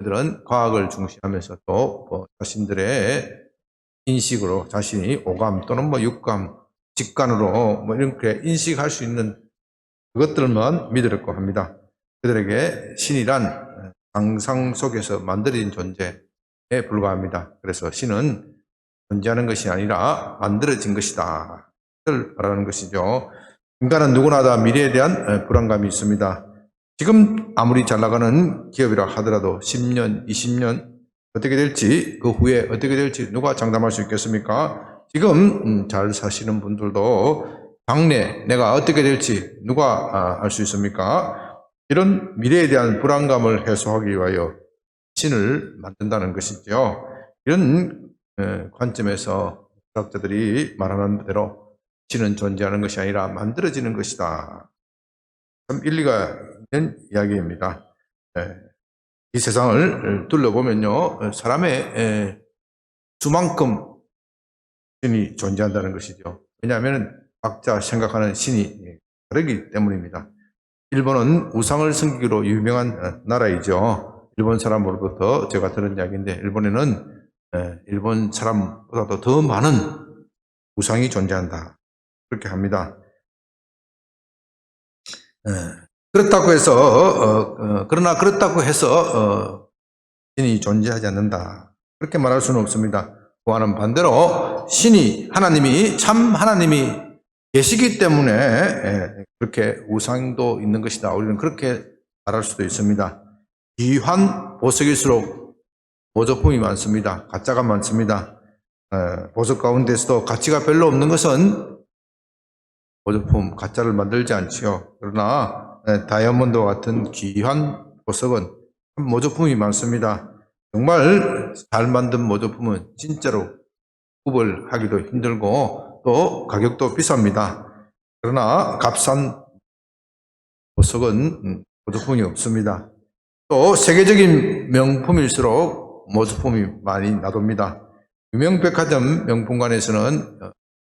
그들은 과학을 중시하면서 또 자신들의 인식으로 자신이 오감 또는 육감, 직관으로 이렇게 인식할 수 있는 그것들만 믿으려고 합니다. 그들에게 신이란 상상 속에서 만들어진 존재에 불과합니다. 그래서 신은 존재하는 것이 아니라 만들어진 것이다. 를 말하는 것이죠. 인간은 누구나 다 미래에 대한 불안감이 있습니다. 지금 아무리 잘 나가는 기업이라 하더라도 10년, 20년 어떻게 될지, 그 후에 어떻게 될지 누가 장담할 수 있겠습니까? 지금 잘 사시는 분들도 장래 내가 어떻게 될지 누가 알 수 있습니까? 이런 미래에 대한 불안감을 해소하기 위하여 신을 만든다는 것이죠. 이런 관점에서 철학자들이 말하는 대로 신은 존재하는 것이 아니라 만들어지는 것이다. 참 일리가 있는 이야기입니다. 이 세상을 둘러보면요, 사람의 수만큼 신이 존재한다는 것이죠. 왜냐하면 각자 생각하는 신이 다르기 때문입니다. 일본은 우상을 섬기기로 유명한 나라이죠. 일본 사람으로부터 제가 들은 이야기인데, 일본에는 일본 사람보다도 더 많은 우상이 존재한다. 그렇게 합니다. 그렇다고 해서 그러나 그렇다고 해서 신이 존재하지 않는다. 그렇게 말할 수는 없습니다. 그와는 반대로 신이 하나님이 참 하나님이 계시기 때문에 그렇게 우상도 있는 것이다. 우리는 그렇게 말할 수도 있습니다. 귀한 보석일수록 모조품이 많습니다. 가짜가 많습니다. 보석 가운데서도 가치가 별로 없는 것은 모조품, 가짜를 만들지 않지요. 그러나 다이아몬드와 같은 귀한 보석은 모조품이 많습니다. 정말 잘 만든 모조품은 진짜로 구별하기도 힘들고 또 가격도 비쌉니다. 그러나 값싼 보석은 모조품이 없습니다. 또 세계적인 명품일수록 모조품이 많이 나놉니다. 유명 백화점 명품관에서는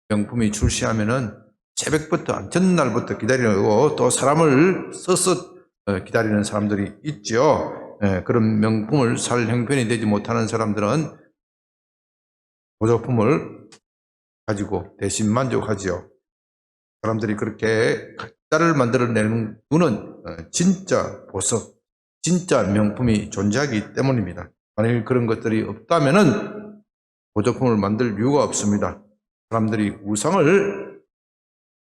명품이 출시하면은 새벽부터 전날부터 기다리고 또 사람을 써서 기다리는 사람들이 있죠. 그런 명품을 살 형편이 되지 못하는 사람들은 모조품을 가지고 대신 만족하지요. 사람들이 그렇게 가짜를 만들어내는 이유는 진짜 보석, 진짜 명품이 존재하기 때문입니다. 만일 그런 것들이 없다면은 모조품을 만들 이유가 없습니다. 사람들이 우상을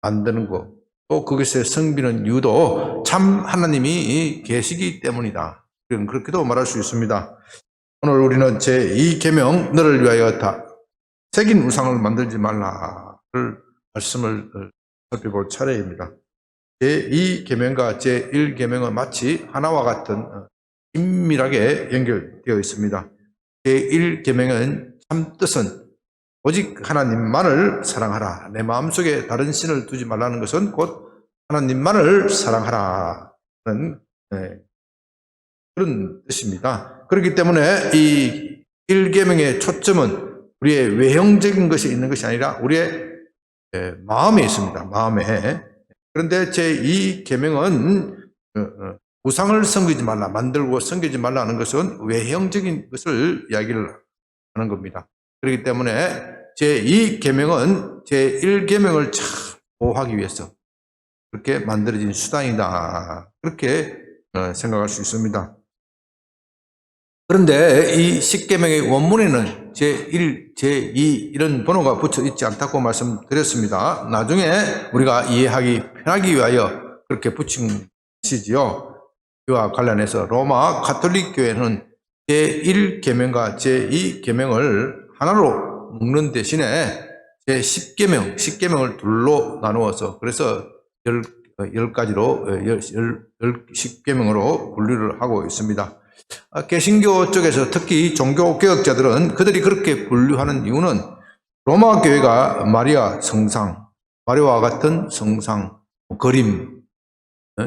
만드는 것, 또 그것에 섬기는 이유도 참 하나님이 계시기 때문이다. 그렇게도 말할 수 있습니다. 오늘 우리는 제2계명 너를 위하여 다 새긴 우상을 만들지 말라를 말씀을 살펴볼 차례입니다. 제2계명과 제1계명은 마치 하나와 같은 긴밀하게 연결되어 있습니다. 제1계명은 참 뜻은 오직 하나님만을 사랑하라. 내 마음속에 다른 신을 두지 말라는 것은 곧 하나님만을 사랑하라는 그런 뜻입니다. 그렇기 때문에 이 1계명의 초점은 우리의 외형적인 것이 있는 것이 아니라 우리의 마음에 있습니다. 마음에. 그런데 제2계명은 우상을 섬기지 말라, 만들고 섬기지 말라는 것은 외형적인 것을 이야기를 하는 겁니다. 그렇기 때문에 제2계명은 제1계명을 잘 보호하기 위해서 그렇게 만들어진 수단이다. 그렇게 생각할 수 있습니다. 그런데 이 10계명의 원문에는 제1, 제2 이런 번호가 붙여 있지 않다고 말씀드렸습니다. 나중에 우리가 이해하기 편하기 위하여 그렇게 붙인 것이지요. 이와 관련해서 로마 가톨릭 교회는 제1계명과 제2계명을 하나로 묶는 대신에 제10계명, 10계명을 둘로 나누어서 그래서 10가지로 10계명으로 분류를 하고 있습니다. 개신교 쪽에서 특히 종교개혁자들은 그들이 그렇게 분류하는 이유는 로마 교회가 마리아 성상, 마리아와 같은 성상, 그림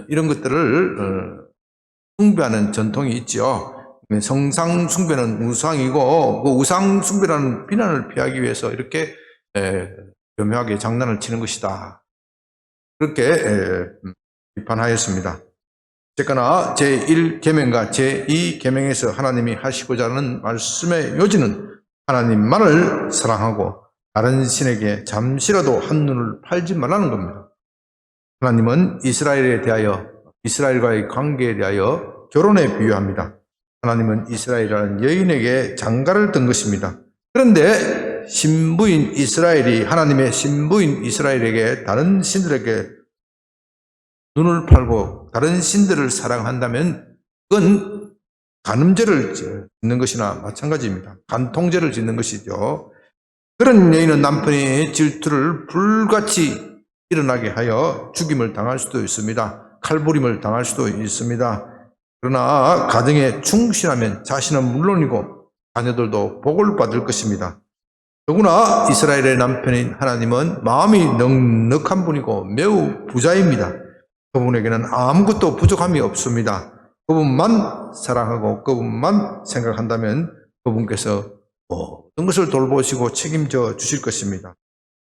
이런 것들을 숭배하는 전통이 있죠. 성상 숭배는 우상이고 그 우상 숭배라는 비난을 피하기 위해서 이렇게 교묘하게 장난을 치는 것이다. 그렇게 비판하였습니다. 어쨌거나 제1계명과 제2계명에서 하나님이 하시고자 하는 말씀의 요지는 하나님만을 사랑하고 다른 신에게 잠시라도 한눈을 팔지 말라는 겁니다. 하나님은 이스라엘에 대하여, 이스라엘과의 관계에 대하여 결혼에 비유합니다. 하나님은 이스라엘이라는 여인에게 장가를 든 것입니다. 그런데 신부인 이스라엘이, 하나님의 신부인 이스라엘에게 다른 신들에게 눈을 팔고 다른 신들을 사랑한다면 그건 간음죄를 짓는 것이나 마찬가지입니다. 간통죄를 짓는 것이죠. 그런 여인은 남편의 질투를 불같이 일어나게 하여 죽임을 당할 수도 있습니다. 칼부림을 당할 수도 있습니다. 그러나 가정에 충실하면 자신은 물론이고 자녀들도 복을 받을 것입니다. 더구나 이스라엘의 남편인 하나님은 마음이 넉넉한 분이고 매우 부자입니다. 그분에게는 아무것도 부족함이 없습니다. 그분만 사랑하고 그분만 생각한다면 그분께서 모든 것을 돌보시고 책임져 주실 것입니다.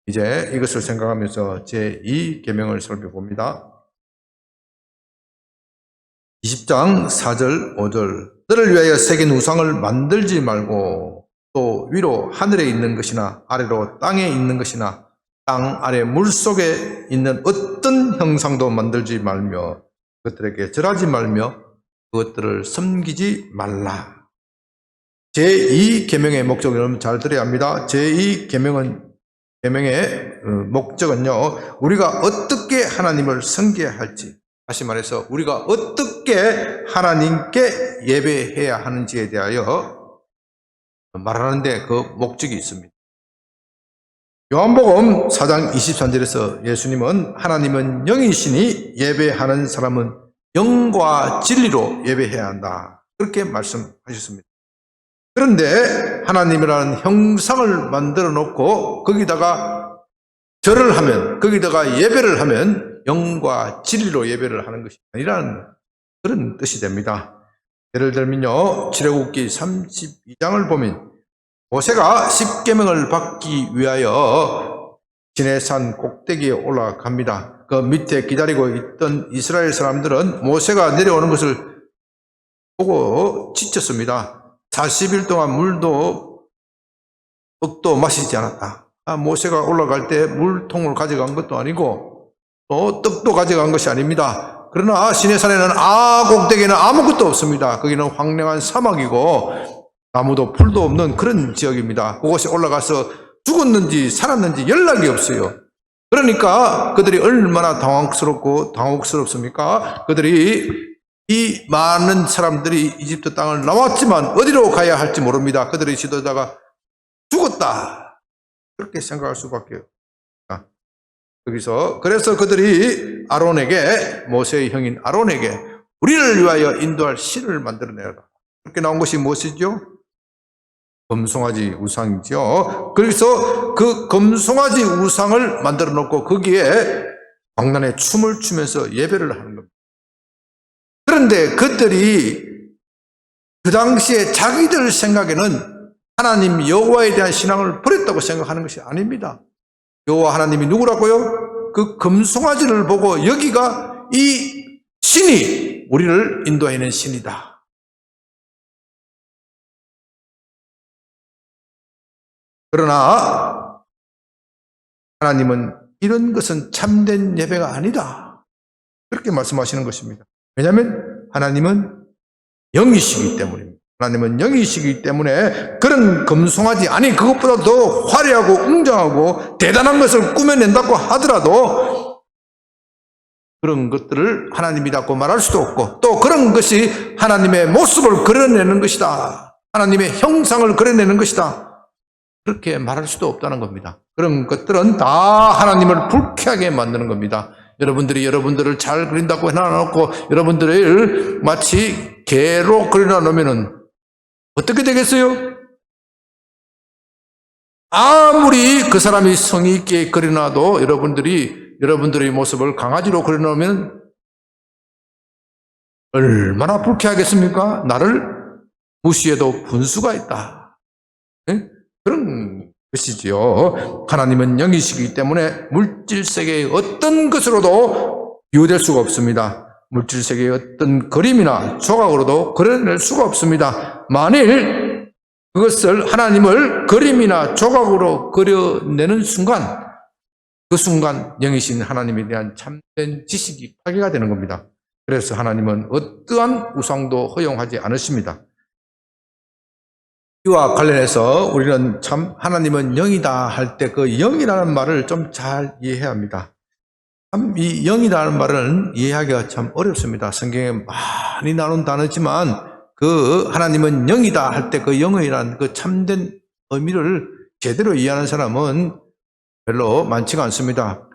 이제 이것을 생각하면서 제2계명을 살펴봅니다. 20장 4절 5절 너를 위하여 새긴 우상을 만들지 말고 또 위로 하늘에 있는 것이나 아래로 땅에 있는 것이나 땅 아래 물속에 있는 어떤 형상도 만들지 말며 그것들에게 절하지 말며 그것들을 섬기지 말라. 제2계명의 목적을 여러분 잘 들어야 합니다. 제2계명의 목적은요, 우리가 어떻게 하나님을 섬겨야 할지, 다시 말해서 우리가 어떻게 하나님께 예배해야 하는지에 대하여 말하는데 그 목적이 있습니다. 요한복음 4장 23절에서 예수님은 하나님은 영이시니 예배하는 사람은 영과 진리로 예배해야 한다, 그렇게 말씀하셨습니다. 그런데 하나님이라는 형상을 만들어 놓고 거기다가 절을 하면, 거기다가 예배를 하면 영과 진리로 예배를 하는 것이 아니라는 그런 뜻이 됩니다. 예를 들면요, 출애굽기 32장을 보면 모세가 십계명을 받기 위하여 시내산 꼭대기에 올라갑니다. 그 밑에 기다리고 있던 이스라엘 사람들은 모세가 내려오는 것을 보고 지쳤습니다. 40일 동안 물도 떡도 마시지 않았다. 모세가 올라갈 때 물통을 가져간 것도 아니고 또 떡도 가져간 것이 아닙니다. 그러나 시내산에는 꼭대기에는 아무것도 없습니다. 거기는 황량한 사막이고 나무도 풀도 없는 그런 지역입니다. 그곳에 올라가서 죽었는지 살았는지 연락이 없어요. 그러니까 그들이 얼마나 당혹스럽습니까? 그들이 이 많은 사람들이 이집트 땅을 나왔지만 어디로 가야 할지 모릅니다. 그들이 지도자가 죽었다, 그렇게 생각할 수밖에 없다. 그래서 그들이 아론에게, 모세의 형인 아론에게 우리를 위하여 인도할 신을 만들어내라, 그렇게 나온 것이 무엇이죠? 금송아지 우상이죠. 그래서 그 금송아지 우상을 만들어 놓고 거기에 광란에 춤을 추면서 예배를 하는 겁니다. 그런데 그들이 그 당시에 자기들 생각에는 하나님 여호와에 대한 신앙을 버렸다고 생각하는 것이 아닙니다. 여호와 하나님이 누구라고요? 그 금송아지를 보고 여기가 이 신이 우리를 인도해낸 신이다. 그러나 하나님은 이런 것은 참된 예배가 아니다, 그렇게 말씀하시는 것입니다. 왜냐하면 하나님은 영이시기 때문입니다. 하나님은 영이시기 때문에 그런 금송아지, 아니 그것보다 더 화려하고 웅장하고 대단한 것을 꾸며낸다고 하더라도 그런 것들을 하나님이라고 말할 수도 없고, 또 그런 것이 하나님의 모습을 그려내는 것이다, 하나님의 형상을 그려내는 것이다, 그렇게 말할 수도 없다는 겁니다. 그런 것들은 다 하나님을 불쾌하게 만드는 겁니다. 여러분들이 여러분들을 잘 그린다고 해놔놓고 여러분들을 마치 개로 그려놓으면 어떻게 되겠어요? 아무리 그 사람이 성의 있게 그려놔도 여러분들의 모습을 강아지로 그려놓으면 얼마나 불쾌하겠습니까? 나를 무시해도 분수가 있다, 그런 것이지요. 하나님은 영이시기 때문에 물질 세계의 어떤 것으로도 비교될 수가 없습니다. 물질 세계의 어떤 그림이나 조각으로도 그려낼 수가 없습니다. 만일 그것을 하나님을 그림이나 조각으로 그려내는 순간, 그 순간 영이신 하나님에 대한 참된 지식이 파괴가 되는 겁니다. 그래서 하나님은 어떠한 우상도 허용하지 않으십니다. 이와 관련해서 우리는 참 하나님은 영이다 할 때 그 영이라는 말을 좀 잘 이해해야 합니다. 참 이 영이라는 말은 이해하기가 참 어렵습니다. 성경에 많이 나온 단어지만 그 하나님은 영이다 할 때 그 영이라는 그 참된 의미를 제대로 이해하는 사람은 별로 많지가 않습니다.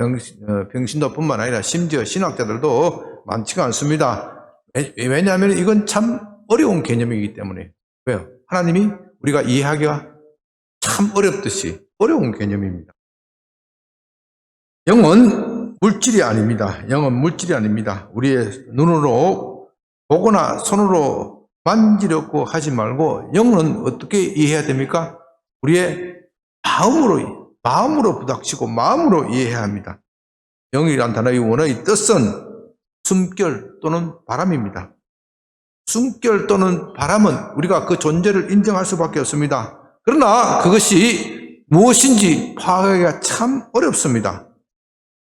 병신도뿐만 아니라 심지어 신학자들도 많지가 않습니다. 왜냐하면 이건 참 어려운 개념이기 때문에. 왜요? 하나님이 우리가 이해하기가 참 어렵듯이 어려운 개념입니다. 영은 물질이 아닙니다. 영은 물질이 아닙니다. 우리의 눈으로 보거나 손으로 만지려고 하지 말고 영은 어떻게 이해해야 됩니까? 우리의 마음으로 부닥치고 마음으로 이해해야 합니다. 영이란 단어의 원어의 뜻은 숨결 또는 바람입니다. 숨결 또는 바람은 우리가 그 존재를 인정할 수밖에 없습니다. 그러나 그것이 무엇인지 파악하기가 참 어렵습니다.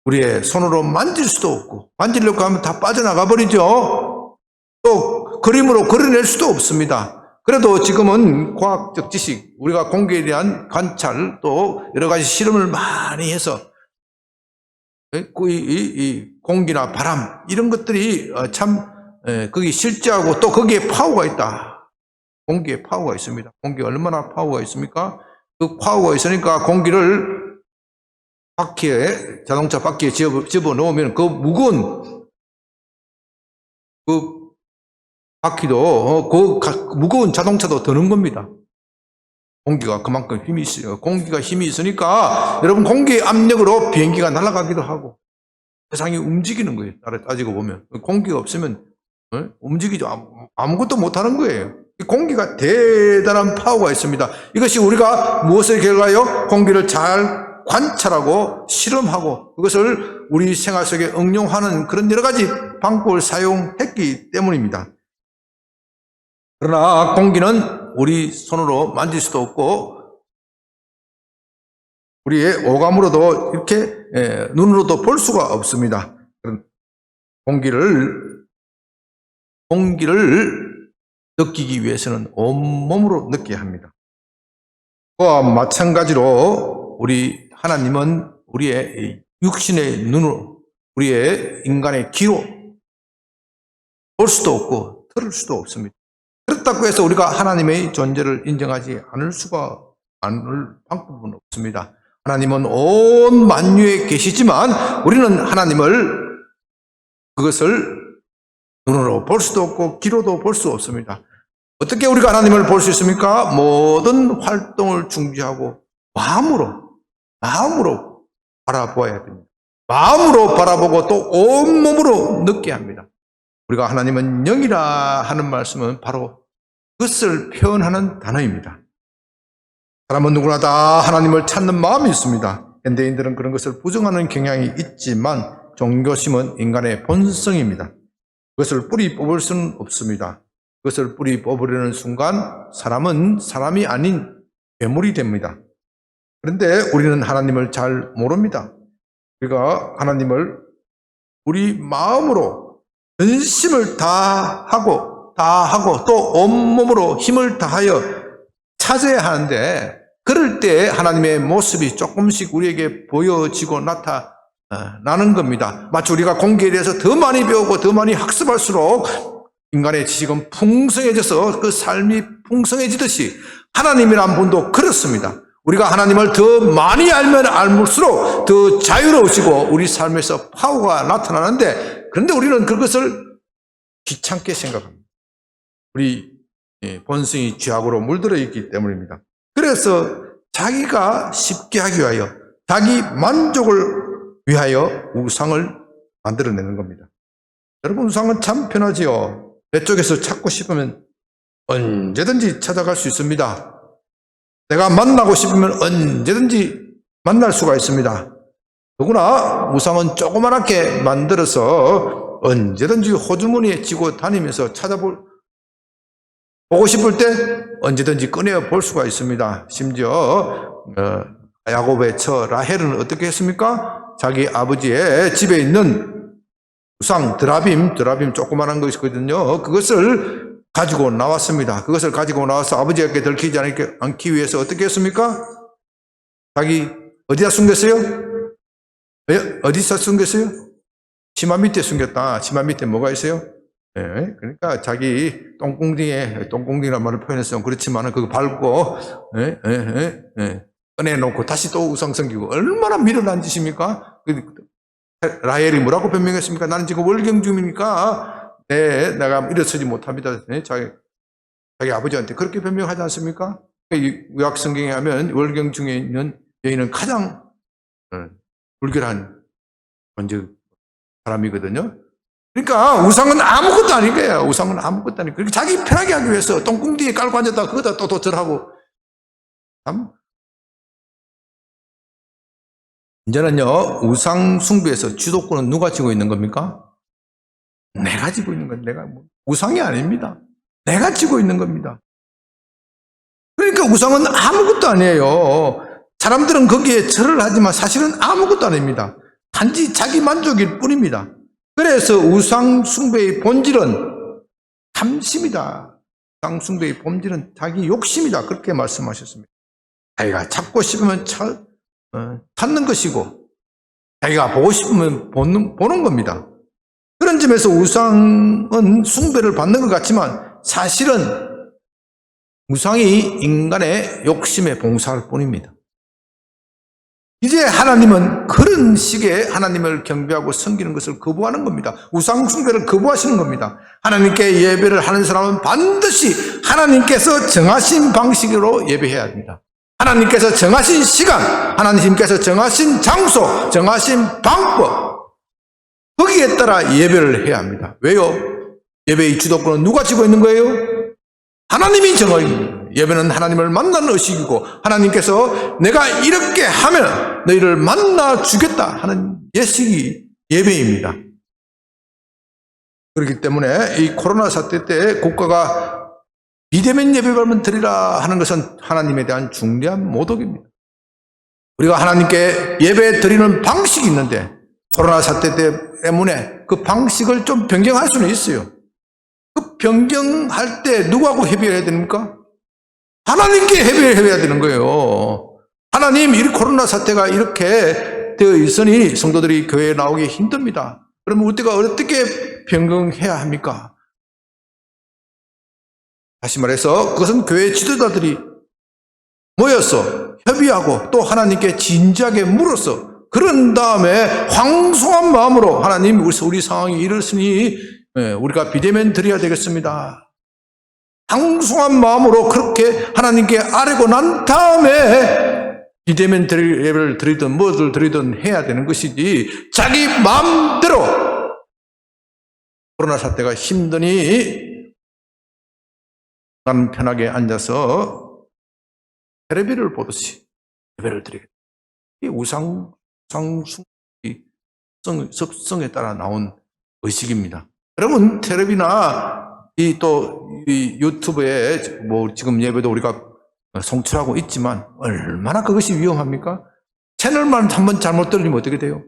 우리의 손으로 만질 수도 없고 만지려고 하면 다 빠져나가 버리죠. 또 그림으로 그려낼 수도 없습니다. 그래도 지금은 과학적 지식, 우리가 공기에 대한 관찰 또 여러 가지 실험을 많이 해서 이 공기나 바람 이런 것들이 참 거기 실제하고 또 거기에 파워가 있다. 공기에 파워가 있습니다. 공기에 얼마나 파워가 있습니까? 그 파워가 있으니까 공기를 자동차 바퀴에 집어 넣으면 그 무거운 그 바퀴도 그 무거운 자동차도 드는 겁니다. 공기가 그만큼 힘이 있어요. 공기가 힘이 있으니까 여러분 공기의 압력으로 비행기가 날아가기도 하고 세상이 움직이는 거예요. 따지고 보면 공기가 없으면 움직이죠. 아무것도 못하는 거예요. 공기가 대단한 파워가 있습니다. 이것이 우리가 무엇의 결과요? 공기를 잘 관찰하고 실험하고 그것을 우리 생활 속에 응용하는 그런 여러 가지 방법을 사용했기 때문입니다. 그러나 공기는 우리 손으로 만질 수도 없고 우리의 오감으로도 이렇게 눈으로도 볼 수가 없습니다. 공기를 느끼기 위해서는 온몸으로 느껴야 합니다. 그와 마찬가지로 우리 하나님은 우리의 육신의 눈으로 우리의 인간의 귀로 볼 수도 없고 들을 수도 없습니다. 그렇다고 해서 우리가 하나님의 존재를 인정하지 않을 방법은 없습니다. 하나님은 온 만유에 계시지만 우리는 하나님을 그것을 눈으로 볼 수도 없고 귀로도 볼 수 없습니다. 어떻게 우리가 하나님을 볼 수 있습니까? 모든 활동을 중지하고 마음으로 바라보아야 됩니다. 마음으로 바라보고 또 온몸으로 느껴야 합니다. 우리가 하나님은 영이라 하는 말씀은 바로 그것을 표현하는 단어입니다. 사람은 누구나 다 하나님을 찾는 마음이 있습니다. 현대인들은 그런 것을 부정하는 경향이 있지만 종교심은 인간의 본성입니다. 그것을 뿌리 뽑을 수는 없습니다. 그것을 뿌리 뽑으려는 순간 사람은 사람이 아닌 괴물이 됩니다. 그런데 우리는 하나님을 잘 모릅니다. 우리가 하나님을 우리 마음으로 전심을 다하고 또 온몸으로 힘을 다하여 찾아야 하는데 그럴 때 하나님의 모습이 조금씩 우리에게 보여지고 나타나는 겁니다. 마치 우리가 공기에 대해서 더 많이 배우고 더 많이 학습할수록 인간의 지식은 풍성해져서 그 삶이 풍성해지듯이 하나님이란 분도 그렇습니다. 우리가 하나님을 더 많이 알면 알수록 더 자유로워지고 우리 삶에서 파워가 나타나는데 그런데 우리는 그것을 귀찮게 생각합니다. 우리 본성이 죄악으로 물들어 있기 때문입니다. 그래서 자기가 쉽게 하기 위하여 자기 만족을 위하여 우상을 만들어내는 겁니다. 여러분 우상은 참 편하지요. 내 쪽에서 찾고 싶으면 언제든지 찾아갈 수 있습니다. 내가 만나고 싶으면 언제든지 만날 수가 있습니다. 더구나 우상은 조그맣게 만들어서 언제든지 호주머니에 쥐고 다니면서 보고 싶을 때 언제든지 꺼내 볼 수가 있습니다. 심지어 야곱의 처 라헬은 어떻게 했습니까? 자기 아버지의 집에 있는 우상 드라빔 조그만한 것이거든요. 그것을 가지고 나왔습니다. 그것을 가지고 나와서 아버지에게 들키지 않기 위해서 어떻게 했습니까? 자기 어디다 숨겼어요? 어디서 숨겼어요? 치마 밑에 숨겼다. 치마 밑에 뭐가 있어요? 네, 그러니까 자기 똥공딩이라는 말을 표현했어요. 그렇지만 그거 밟고 꺼내놓고 다시 또 우상 섬기고 얼마나 미련한 짓입니까? 라헬이 뭐라고 변명했습니까? 나는 지금 월경중이니까 내가 일어서지 못합니다. 자기 아버지한테 그렇게 변명하지 않습니까? 구약 성경에 하면 월경중에 있는 여인은 가장 불결한 사람이거든요. 그러니까 우상은 아무것도 아닌 거예요. 우상은 아무것도 아닌 거예요. 자기 편하게 하기 위해서 똥궁디에 깔고 앉았다 그거다 또 절하고. 이제는요, 우상 숭배에서 주도권은 누가 쥐고 있는 겁니까? 내가 쥐고 있는 거예요. 우상이 아닙니다. 내가 쥐고 있는 겁니다. 그러니까 우상은 아무것도 아니에요. 사람들은 거기에 절을 하지만 사실은 아무것도 아닙니다. 단지 자기 만족일 뿐입니다. 그래서 우상 숭배의 본질은 탐심이다. 우상 숭배의 본질은 자기 욕심이다. 그렇게 말씀하셨습니다. 자기가 찾고 싶으면 찾는 것이고 자기가 보고 싶으면 보는 겁니다. 그런 점에서 우상은 숭배를 받는 것 같지만 사실은 우상이 인간의 욕심에 봉사할 뿐입니다. 이제 하나님은 그런 식의 하나님을 경배하고 섬기는 것을 거부하는 겁니다. 우상 숭배를 거부하시는 겁니다. 하나님께 예배를 하는 사람은 반드시 하나님께서 정하신 방식으로 예배해야 합니다. 하나님께서 정하신 시간, 하나님께서 정하신 장소, 정하신 방법, 거기에 따라 예배를 해야 합니다. 왜요? 예배의 주도권은 누가 쥐고 있는 거예요? 하나님이 정하는 예배는 하나님을 만나는 의식이고 하나님께서 내가 이렇게 하면 너희를 만나 주겠다 하는 예식이 예배입니다. 그렇기 때문에 이 코로나 사태 때 국가가 비대면 예배만 드리라 하는 것은 하나님에 대한 중대한 모독입니다. 우리가 하나님께 예배 드리는 방식이 있는데 코로나 사태 때문에 그 방식을 좀 변경할 수는 있어요. 그 변경할 때 누구하고 협의해야 됩니까? 하나님께 협의해야 되는 거예요. 하나님, 이 코로나 사태가 이렇게 되어 있으니 성도들이 교회에 나오기 힘듭니다. 그러면 우리가 어떻게 변경해야 합니까? 다시 말해서 그것은 교회 지도자들이 모여서 협의하고 또 하나님께 진지하게 물어서 그런 다음에 황송한 마음으로 하나님, 우리 상황이 이렇으니 우리가 비대면 드려야 되겠습니다. 황송한 마음으로 그렇게 하나님께 아뢰고 난 다음에 비대면 예배를 드리든 무엇을 드리든 해야 되는 것이지 자기 마음대로 코로나 사태가 힘드니 나는 편하게 앉아서 텔레비를 보듯이 예배를 드리겠다. 이 습성에 따라 나온 의식입니다. 여러분, 텔레비나 이 유튜브에 지금 예배도 우리가 송출하고 있지만 얼마나 그것이 위험합니까? 채널만 한번 잘못 들리면 어떻게 돼요?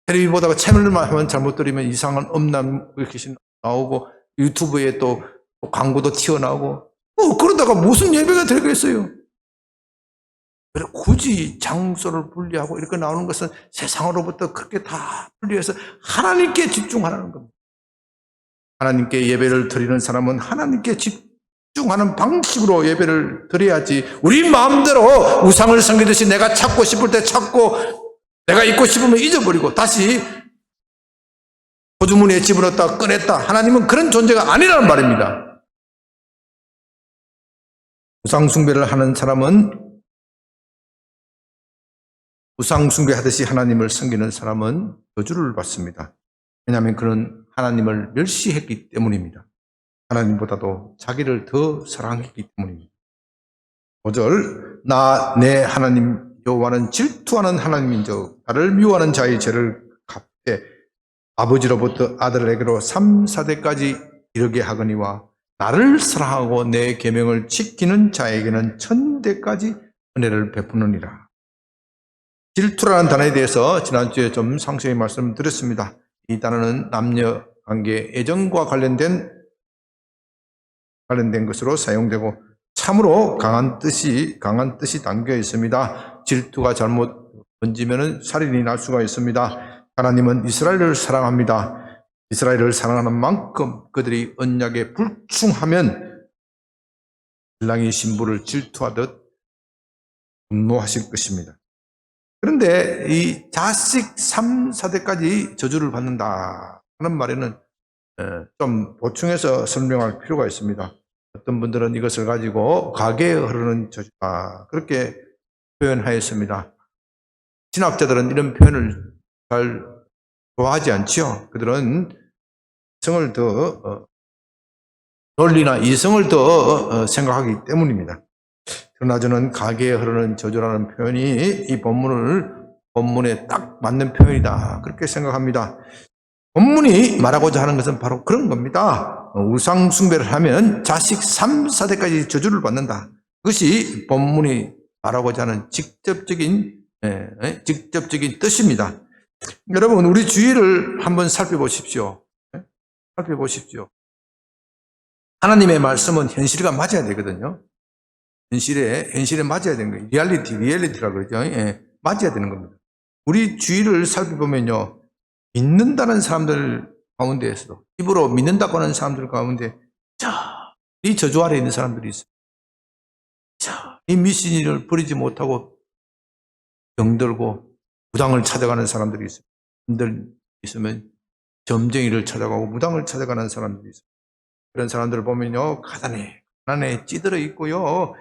텔레비 보다가 채널만 한번 잘못 들리면 이상한 음란 귀신 나오고 유튜브에 또 광고도 튀어나오고 그러다가 무슨 예배가 되겠어요? 굳이 장소를 분리하고 이렇게 나오는 것은 세상으로부터 그렇게 다 분리해서 하나님께 집중하라는 겁니다. 하나님께 예배를 드리는 사람은 하나님께 집중하는 방식으로 예배를 드려야지 우리 마음대로 우상을 섬기듯이 내가 찾고 싶을 때 찾고 내가 잊고 싶으면 잊어버리고 다시 호주머니에 집어넣었다 꺼냈다. 하나님은 그런 존재가 아니라는 말입니다. 우상 숭배를 하는 사람은 우상 숭배하듯이 하나님을 섬기는 사람은 저주를 받습니다. 왜냐하면 그는 하나님을 멸시했기 때문입니다. 하나님보다도 자기를 더 사랑했기 때문입니다. 5절 내 하나님 여호와는 질투하는 하나님인즉 나를 미워하는 자의 죄를 때 아버지로부터 아들에게로 3, 4대까지 이르게 하거니와 나를 사랑하고 내 계명을 지키는 자에게는 1000대까지 은혜를 베푸느니라. 질투라는 단어에 대해서 지난주에 좀 상세히 말씀드렸습니다. 이 단어는 남녀 관계, 애정과 관련된 것으로 사용되고 참으로 강한 뜻이 담겨 있습니다. 질투가 잘못 번지면 살인이 날 수가 있습니다. 하나님은 이스라엘을 사랑합니다. 이스라엘을 사랑하는 만큼 그들이 언약에 불충하면 신랑이 신부를 질투하듯 분노하실 것입니다. 그런데 이 자식 3, 4대까지 저주를 받는다 하는 말에는 좀 보충해서 설명할 필요가 있습니다. 어떤 분들은 이것을 가지고 가계에 흐르는 저주다 그렇게 표현하였습니다. 신학자들은 이런 표현을 잘 좋아하지 않지요. 그들은 성을 더 논리나 이성을 더 생각하기 때문입니다. 그러나 저는 가계에 흐르는 저주라는 표현이 이 본문에 딱 맞는 표현이다 그렇게 생각합니다. 본문이 말하고자 하는 것은 바로 그런 겁니다. 우상 숭배를 하면 자식 3, 4대까지 저주를 받는다. 그것이 본문이 말하고자 하는 직접적인 뜻입니다. 여러분, 우리 주위를 한번 살펴보십시오. 살펴보십시오. 하나님의 말씀은 현실과 맞아야 되거든요. 현실에 맞아야 되는 거예요. 리얼리티라고 그러죠. 맞아야 되는 겁니다. 우리 주위를 살펴보면요. 믿는다는 사람들 가운데에서도, 입으로 믿는다고 하는 사람들 가운데, 이 저주 아래 있는 사람들이 있어요. 이 미신을 버리지 못하고 병들고 무당을 찾아가는 사람들이 있어요. 분들 있으면 점쟁이를 찾아가고 무당을 찾아가는 사람들이 있어요. 그런 사람들을 보면요, 가난에 찌들어 있고요,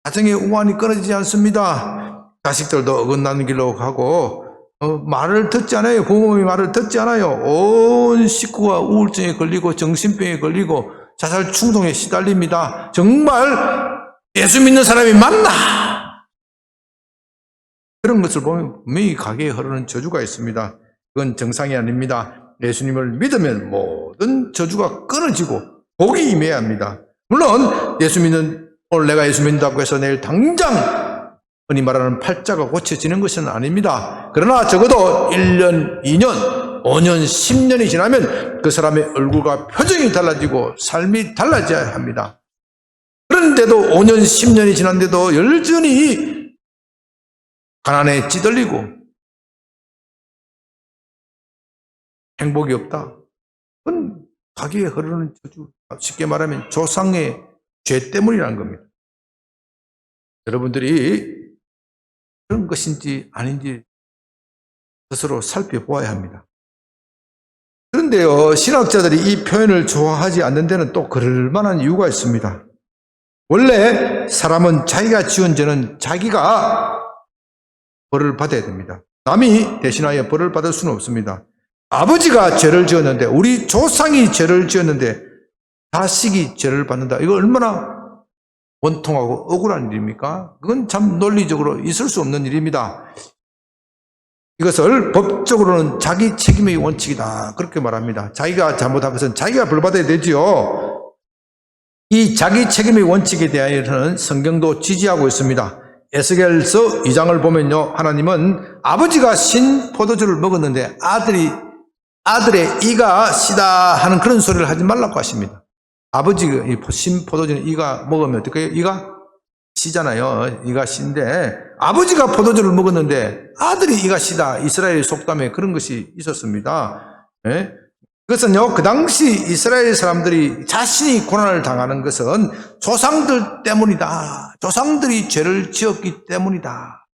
가정의 우환이 끊어지지 않습니다. 자식들도 어긋나는 길로 가고, 말을 듣지 않아요. 부모의 말을 듣지 않아요. 온 식구가 우울증에 걸리고 정신병에 걸리고 자살 충동에 시달립니다. 정말 예수 믿는 사람이 맞나? 그런 것을 보면 분명히 가게에 흐르는 저주가 있습니다. 그건 정상이 아닙니다. 예수님을 믿으면 모든 저주가 끊어지고 복이 임해야 합니다. 물론 오늘 내가 예수 믿는다고 해서 내일 당장 흔히 말하는 팔자가 고쳐지는 것은 아닙니다. 그러나 적어도 1년, 2년, 5년, 10년이 지나면 그 사람의 얼굴과 표정이 달라지고 삶이 달라져야 합니다. 그런데도 5년, 10년이 지났는데도 여전히 가난에 찌들리고 행복이 없다. 그건 가게에 흐르는 저주, 쉽게 말하면 조상의 죄 때문이라는 겁니다. 여러분들이 그런 것인지 아닌지 스스로 살펴보아야 합니다. 그런데요, 신학자들이 이 표현을 좋아하지 않는 데는 또 그럴 만한 이유가 있습니다. 원래 사람은 자기가 지은 죄는 자기가 벌을 받아야 됩니다. 남이 대신하여 벌을 받을 수는 없습니다. 아버지가 죄를 지었는데, 우리 조상이 죄를 지었는데 자식이 죄를 받는다. 이거 얼마나 원통하고 억울한 일입니까? 그건 참 논리적으로 있을 수 없는 일입니다. 이것을 법적으로는 자기 책임의 원칙이다 그렇게 말합니다. 자기가 잘못한 것은 자기가 벌받아야 되지요. 이 자기 책임의 원칙에 대해서는 성경도 지지하고 있습니다. 에스겔서 2장을 보면요, 하나님은 아버지가 신 포도주를 먹었는데 아들의 이가 시다 하는 그런 소리를 하지 말라고 하십니다. 아버지가 신 포도주는 이가 먹으면 어떻게 해요? 이가 시잖아요. 이가 시인데 아버지가 포도주를 먹었는데 아들이 이가 시다. 이스라엘 속담에 그런 것이 있었습니다. 네? 그것은요, 그 당시 이스라엘 사람들이 자신이 고난을 당하는 것은 조상들 때문이다. 조상들이 죄를 지었기 때문이다.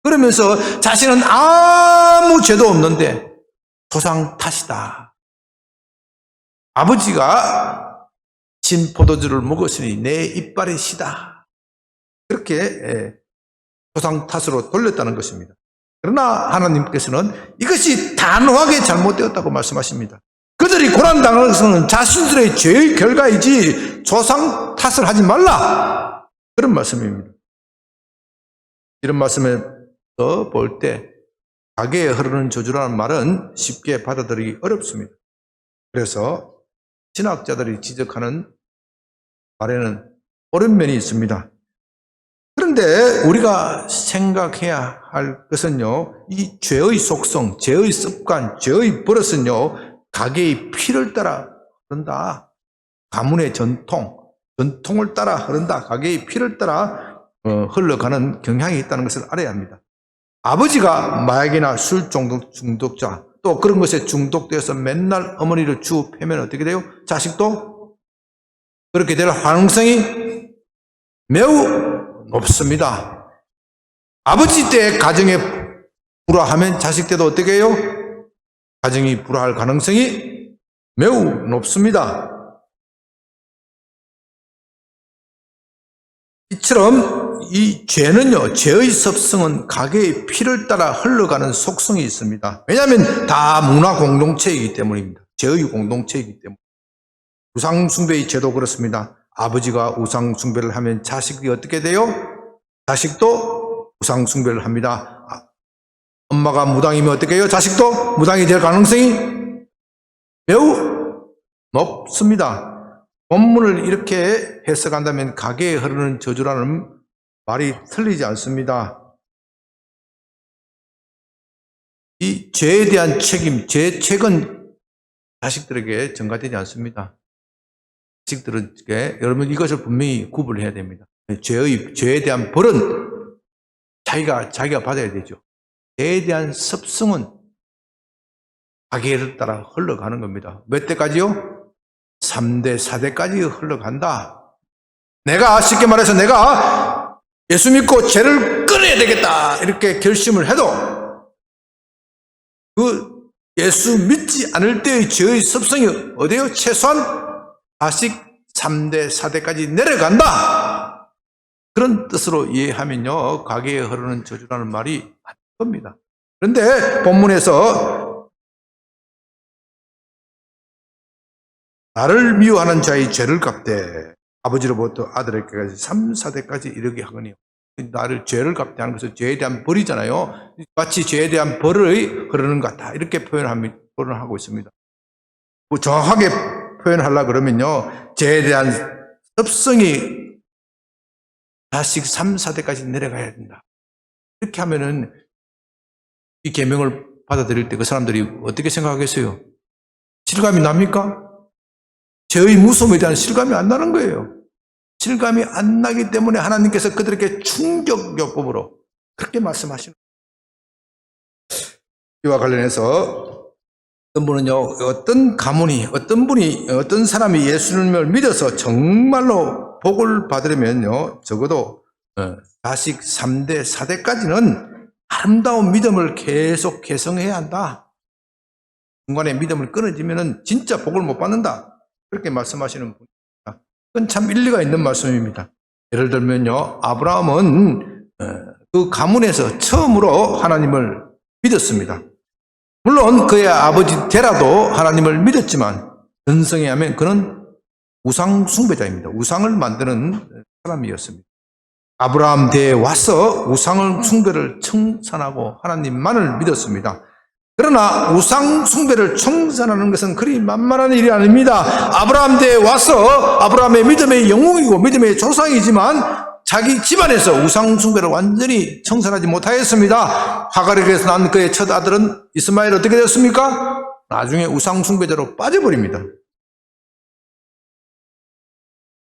그러면서 자신은 아무 죄도 없는데 조상 탓이다. 아버지가 신 포도주를 먹었으니 내 이빨이 시다. 그렇게 조상 탓으로 돌렸다는 것입니다. 그러나 하나님께서는 이것이 단호하게 잘못되었다고 말씀하십니다. 그들이 고난당하는 것은 자신들의 죄의 결과이지 조상 탓을 하지 말라. 그런 말씀입니다. 이런 말씀을 볼 때 가게에 흐르는 저주라는 말은 쉽게 받아들이기 어렵습니다. 그래서 신학자들이 지적하는 말에는 옳은 면이 있습니다. 그런데 우리가 생각해야 할 것은요, 이 죄의 속성, 죄의 습관, 죄의 버릇은요, 가게의 피를 따라 흐른다. 가문의 전통을 따라 흐른다. 가게의 피를 따라 흘러가는 경향이 있다는 것을 알아야 합니다. 아버지가 마약이나 술 중독자, 또 그런 것에 중독되어서 맨날 어머니를 주 패면 어떻게 돼요? 자식도 그렇게 될 가능성이 매우 높습니다. 아버지 때 가정에 불화하면 자식 때도 어떻게 해요? 가정이 불화할 가능성이 매우 높습니다. 이처럼 이 죄는요, 죄의 습성은 가게의 피를 따라 흘러가는 속성이 있습니다. 왜냐하면 다 문화 공동체이기 때문입니다. 죄의 공동체이기 때문에. 우상숭배의 죄도 그렇습니다. 아버지가 우상숭배를 하면 자식이 어떻게 돼요? 자식도 우상숭배를 합니다. 엄마가 무당이면 어떻게 해요? 자식도 무당이 될 가능성이 매우 높습니다. 본문을 이렇게 해석한다면 가게에 흐르는 저주라는 말이 틀리지 않습니다. 이 죄에 대한 죄책은 자식들에게 전가되지 않습니다. 자식들에게 여러분 이것을 분명히 구분해야 됩니다. 죄에 대한 벌은 자기가 받아야 되죠. 죄에 대한 습성은 가게를 따라 흘러가는 겁니다. 몇 대까지요? 3대, 4대까지 흘러간다. 쉽게 말해서 내가 예수 믿고 죄를 끊어야 되겠다 이렇게 결심을 해도 그 예수 믿지 않을 때의 죄의 습성이 어디요? 최소한 자식 3대, 4대까지 내려간다. 그런 뜻으로 이해하면요, 가게에 흐르는 저주라는 말이 안 됩니다. 그런데 본문에서 나를 미워하는 자의 죄를 갚되 아버지로부터 아들에게까지 3, 4대까지 이르게 하거니와. 나를 죄를 갚되 하는 것은 죄에 대한 벌이잖아요. 마치 죄에 대한 벌을 흐르는 것 같다 이렇게 표현하고 있습니다. 정확하게 표현하려고 그러면요, 죄에 대한 습성이 자식 3, 4대까지 내려가야 된다. 이렇게 하면은 이 계명을 받아들일 때 그 사람들이 어떻게 생각하겠어요? 실감이 납니까? 죄의 무서움에 대한 실감이 안 나는 거예요. 실감이 안 나기 때문에 하나님께서 그들에게 충격요법으로 그렇게 말씀하시는 거예요. 이와 관련해서 어떤 분은요, 어떤 사람이 예수님을 믿어서 정말로 복을 받으려면요, 적어도 자식 3대, 4대까지는 아름다운 믿음을 계속 개성해야 한다. 중간에 믿음을 끊어지면은 진짜 복을 못 받는다. 그렇게 말씀하시는 분입니다. 그건 참 일리가 있는 말씀입니다. 예를 들면요, 아브라함은 그 가문에서 처음으로 하나님을 믿었습니다. 물론 그의 아버지 데라도 하나님을 믿었지만 전성에 하면 그는 우상 숭배자입니다. 우상을 만드는 사람이었습니다. 아브라함 대에 와서 우상을 숭배를 청산하고 하나님만을 믿었습니다. 그러나 우상 숭배를 청산하는 것은 그리 만만한 일이 아닙니다. 아브라함 대에 와서 아브라함의 믿음의 영웅이고 믿음의 조상이지만 자기 집안에서 우상 숭배를 완전히 청산하지 못하였습니다. 하갈에게서 난 그의 첫 아들은 이스마엘 어떻게 되었습니까? 나중에 우상 숭배자로 빠져버립니다.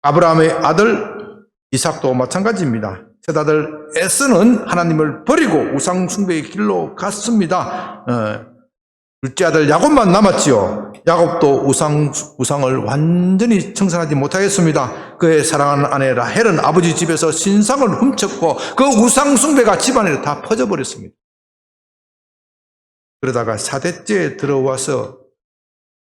아브라함의 아들 이삭도 마찬가지입니다. 첫 아들 에스는 하나님을 버리고 우상 숭배의 길로 갔습니다. 둘째 아들 야곱만 남았지요. 야곱도 우상을 완전히 청산하지 못하였습니다. 그의 사랑하는 아내 라헬은 아버지 집에서 신상을 훔쳤고 그 우상 숭배가 집안에 다 퍼져버렸습니다. 그러다가 4대째에 들어와서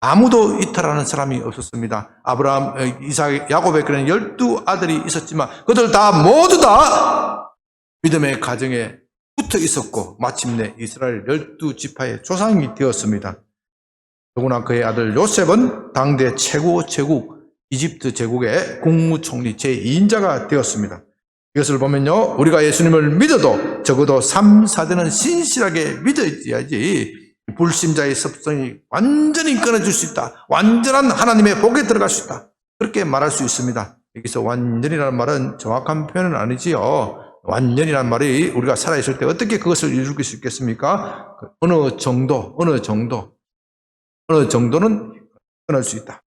아무도 이탈하는 사람이 없었습니다. 아브라함, 이삭, 야곱에게는 12아들이 있었지만 그들 모두 다 믿음의 가정에 붙어 있었고 마침내 이스라엘 12지파의 조상이 되었습니다. 더구나 그의 아들 요셉은 당대 최고 제국 이집트 제국의 국무총리 제2인자가 되었습니다. 이것을 보면요, 우리가 예수님을 믿어도 적어도 3, 4대는 신실하게 믿어야지 불신자의 습성이 완전히 끊어질 수 있다. 완전한 하나님의 복에 들어갈 수 있다. 그렇게 말할 수 있습니다. 여기서 완전이라는 말은 정확한 표현은 아니지요. 완전이라는 말이 우리가 살아있을 때 어떻게 그것을 이룰 수 있겠습니까? 어느 정도는 끊을 수 있다.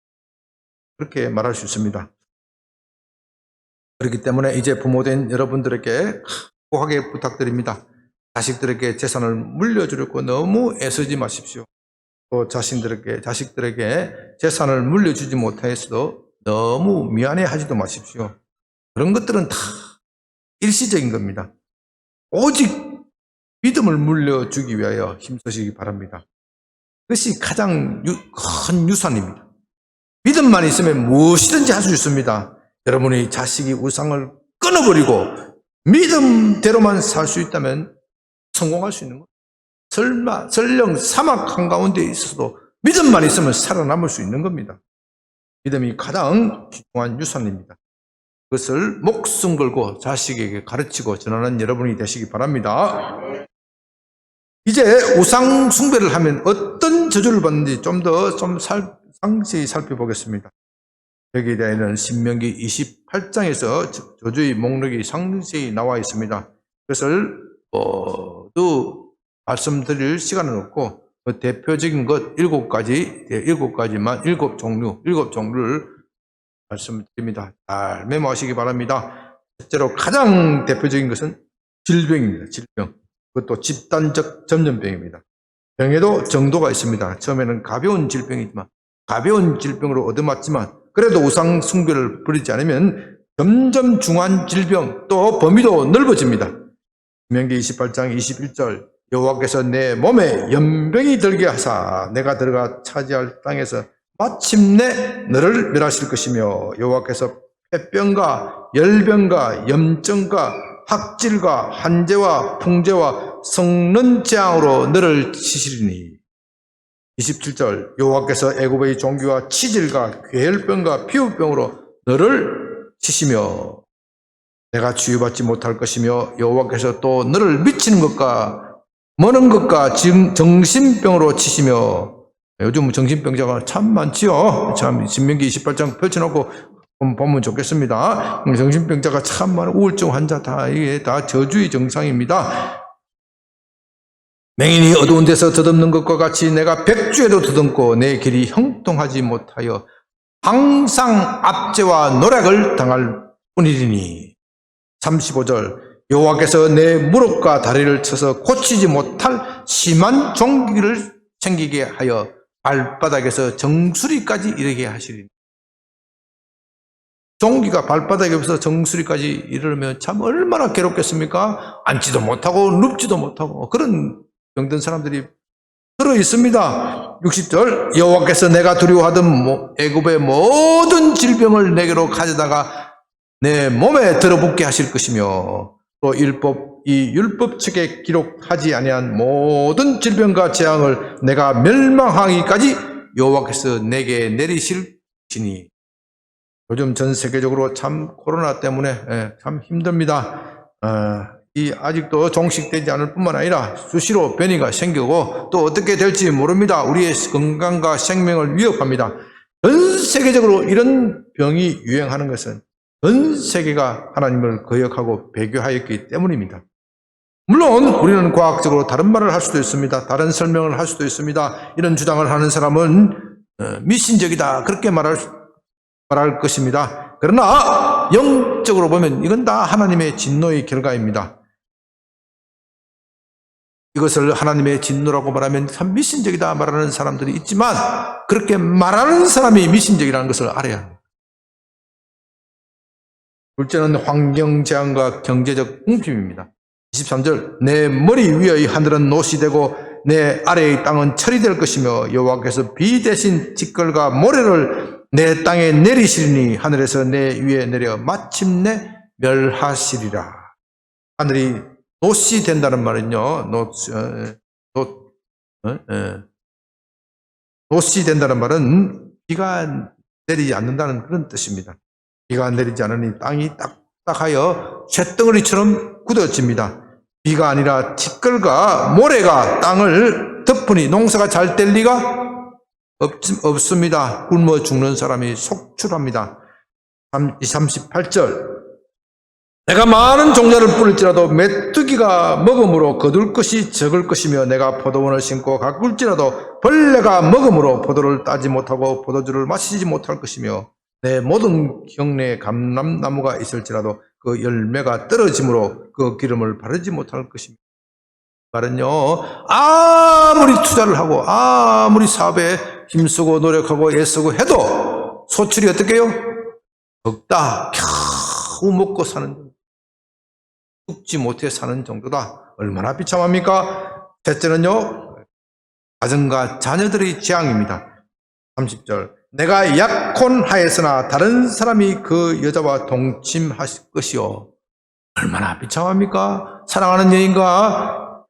그렇게 말할 수 있습니다. 그렇기 때문에 이제 부모된 여러분들에게 확고하게 부탁드립니다. 자식들에게 재산을 물려주려고 너무 애쓰지 마십시오. 또 자식들에게 재산을 물려주지 못해서도 너무 미안해하지도 마십시오. 그런 것들은 다 일시적인 겁니다. 오직 믿음을 물려주기 위하여 힘쓰시기 바랍니다. 그것이 가장 큰 유산입니다. 믿음만 있으면 무엇이든지 할 수 있습니다. 여러분이 자식이 우상을 끊어버리고 믿음대로만 살 수 있다면 성공할 수 있는 거예요. 설령 사막 한가운데 있어도 믿음만 있으면 살아남을 수 있는 겁니다. 믿음이 가장 귀중한 유산입니다. 그것을 목숨 걸고 자식에게 가르치고 전하는 여러분이 되시기 바랍니다. 이제 우상 숭배를 하면 어떤 저주를 받는지 좀 상세히 살펴보겠습니다. 여기에 대해서는 신명기 28장에서 저주의 목록이 상세히 나와 있습니다. 그것을 모두 말씀드릴 시간은 없고 그 대표적인 것 7 종류를 말씀드립니다. 잘 메모하시기 바랍니다. 첫째로 가장 대표적인 것은 질병입니다. 질병. 그것도 집단적 전염병입니다. 병에도 정도가 있습니다. 처음에는 가벼운 질병이지만 가벼운 질병으로 얻어맞지만 그래도 우상 숭배를 부리지 않으면 점점 중한 질병 또 범위도 넓어집니다. 신명기 28장 21절 여호와께서 내 몸에 연병이 들게 하사 내가 들어가 차지할 땅에서 마침내 너를 멸하실 것이며 여호와께서 폐병과 열병과 염증과 학질과 한재와 풍재와 썩는 재앙으로 너를 치시리니 27절 여호와께서 애굽의 종기와 치질과 괴혈병과 피부병으로 너를 치시며 내가 치유받지 못할 것이며 여호와께서 또 너를 미치는 것과 머는 것과 정신병으로 치시며 요즘 정신병자가 참 많지요. 참 신명기 28장 펼쳐놓고 보면 좋겠습니다. 정신병자가 참 많은 우울증 환자 이게 다 저주의 정상입니다. 맹인이 어두운 데서 더듬는 것과 같이 내가 백주에도 더듬고 내 길이 형통하지 못하여 항상 압제와 노략을 당할 뿐이리니 35절 여호와께서 내 무릎과 다리를 쳐서 고치지 못할 심한 종기를 생기게 하여 발바닥에서 정수리까지 이르게 하시리니 종기가 발바닥에서 정수리까지 이르면 참 얼마나 괴롭겠습니까? 앉지도 못하고 눕지도 못하고 그런 병든 사람들이 들어 있습니다. 60절 여호와께서 내가 두려워하던 애굽의 모든 질병을 내게로 가져다가 내 몸에 들어붙게 하실 것이며 또 이 율법책에 기록하지 아니한 모든 질병과 재앙을 내가 멸망하기까지 여호와께서 내게 내리실 것이니 요즘 전 세계적으로 참 코로나 때문에 참 힘듭니다. 아직도 종식되지 않을 뿐만 아니라 수시로 변이가 생기고 또 어떻게 될지 모릅니다. 우리의 건강과 생명을 위협합니다. 전 세계적으로 이런 병이 유행하는 것은 전 세계가 하나님을 거역하고 배교하였기 때문입니다. 물론 우리는 과학적으로 다른 말을 할 수도 있습니다. 다른 설명을 할 수도 있습니다. 이런 주장을 하는 사람은 미신적이다 그렇게 말할 것입니다. 그러나 영적으로 보면 이건 다 하나님의 진노의 결과입니다. 이것을 하나님의 진노라고 말하면 참 미신적이다 말하는 사람들이 있지만 그렇게 말하는 사람이 미신적이라는 것을 알아야 합니다. 둘째는 환경재앙과 경제적 궁핍입니다. 23절 내 머리 위의 하늘은 노시 되고 내 아래의 땅은 철이 될 것이며 여호와께서 비 대신 티끌과 모래를 내 땅에 내리시리니 하늘에서 내 위에 내려 마침내 멸하시리라. 하늘이 노시 된다는 말은요. 노시 된다는 말은 비가 내리지 않는다는 그런 뜻입니다. 비가 내리지 않으니 땅이 딱 딱딱하여 쇳덩어리처럼 굳어집니다. 비가 아니라 티끌과 모래가 땅을 덮으니 농사가 잘 될 리가 없습니다. 굶어 죽는 사람이 속출합니다. 38절 내가 많은 종자를 뿌릴지라도 메뚜기가 먹음으로 거둘 것이 적을 것이며 내가 포도원을 심고 가꿀지라도 벌레가 먹음으로 포도를 따지 못하고 포도주를 마시지 못할 것이며 내 모든 경내에 감람나무가 있을지라도 그 열매가 떨어짐으로 그 기름을 바르지 못할 것이며 말은요 아무리 투자를 하고 아무리 사업에 힘쓰고 노력하고 애쓰고 해도 소출이 어떻게 해요? 적다. 겨우 먹고 사는 정도. 죽지 못해 사는 정도다. 얼마나 비참합니까? 셋째는요 가정과 자녀들의 재앙입니다. 30절 내가 약혼하였으나 다른 사람이 그 여자와 동침하실 것이요. 얼마나 비참합니까? 사랑하는 여인과